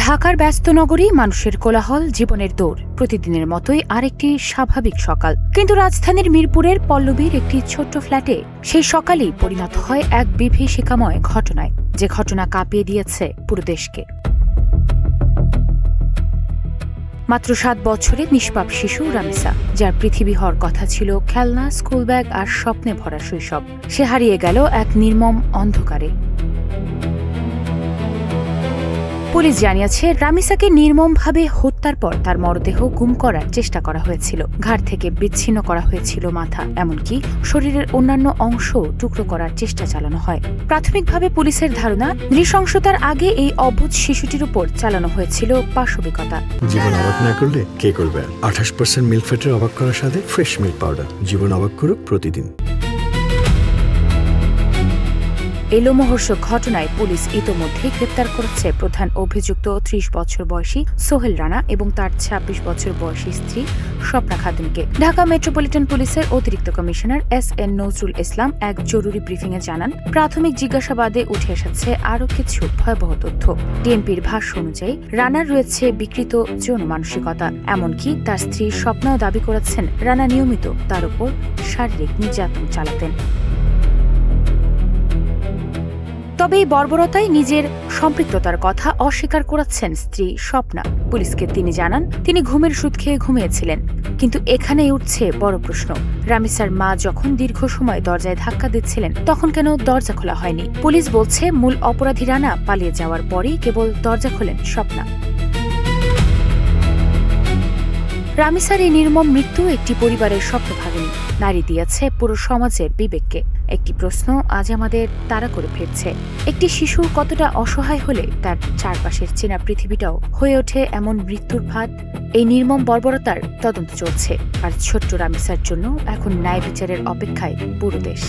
ঢাকার ব্যস্ত নগরী, মানুষের কোলাহল, জীবনের দৌড়, প্রতিদিনের মতোই আরেকটি স্বাভাবিক সকাল। কিন্তু রাজধানীর মিরপুরের পল্লবীর একটি ছোট্ট ফ্ল্যাটে সেই সকালই পরিণত হয় এক বিভীষিকাময় ঘটনায়, যে ঘটনা কাঁপিয়ে দিয়েছে পুরো দেশকে। মাত্র 7 বছরের নিষ্পাপ শিশু রামিসা, যার পৃথিবী হওয়ার কথা ছিল খেলনা, স্কুল ব্যাগ আর স্বপ্নে ভরা শৈশব, সে হারিয়ে গেল এক নির্মম অন্ধকারে। পুলিশ জানিয়েছে, রামিসাকে নির্মমভাবে হত্যার পর তার মরদেহ গুম করার চেষ্টা করা হয়েছিল। ঘাড় থেকে বিচ্ছিন্ন করা হয়েছিল মাথা, এমনকি শরীরের অন্যান্য অংশ টুকরো করার চেষ্টা চালানো হয়। প্রাথমিকভাবে পুলিশের ধারণা, নৃশংসতার আগে এই অবুঝ শিশুটির উপর চালানো হয়েছিল পাশবিকতা। জীবন অবাক না করলে কে করবে? 28% মিল্ক ফ্যাটের অবাক করার সাথে ফ্রেশ মিল্ক পাউডার। জীবন অবাক করুক প্রতিদিন। এই লোমহর্ষক ঘটনায় পুলিশ ইতোমধ্যেই গ্রেপ্তার করেছে প্রধান অভিযুক্ত 30 বছর বয়সী সোহেল রানা এবং তার 26 বছর বয়সী স্ত্রী স্বপ্না খাতুনকে। ঢাকা মেট্রোপলিটন পুলিশের অতিরিক্ত কমিশনার এস.এন. নজরুল ইসলাম এক জরুরি ব্রিফিংয়ে জানান, প্রাথমিক জিজ্ঞাসাবাদে উঠে এসেছে আরও কিছু ভয়াবহ তথ্য। ডিএমপির ভাষ্য অনুযায়ী রানার রয়েছে বিকৃত যৌন মানসিকতা, এমনকি তার স্ত্রী স্বপ্নাও দাবি করেছেন রানা নিয়মিত তার উপর শারীরিক নির্যাতন চালাতেন। তবে এই বর্বরতায় নিজের সম্পৃক্ততার কথা অস্বীকার করেছেন স্ত্রী স্বপ্না। পুলিশকে তিনি জানান, তিনি ঘুমের সুদ খেয়ে ঘুমিয়েছিলেন। কিন্তু এখানেই উঠছে বড় প্রশ্ন, রামিসার মা যখন দীর্ঘ সময় দরজায় ধাক্কা দিচ্ছিলেন, তখন কেন দরজা খোলা হয়নি? পুলিশ বলছে, মূল অপরাধী রানা পালিয়ে যাওয়ার পরই কেবল দরজা খোলেন স্বপ্না। রামিসার এই নির্মম মৃত্যু একটি পরিবারের স্বপ্নভাগিনী, নারী দিয়েছে পুরো সমাজের বিবেককে। একটি প্রশ্ন আজ আমাদের তাড়া করে ফিরছে, একটি শিশু কতটা অসহায় হলে তার চারপাশের চেনা পৃথিবীটাও হয়ে ওঠে এমন মৃত্যুর ফাঁদ? এই নির্মম বর্বরতার তদন্ত চলছে, আর ছোট্ট রামিসার জন্য এখন ন্যায় বিচারের অপেক্ষায় পুরো দেশ।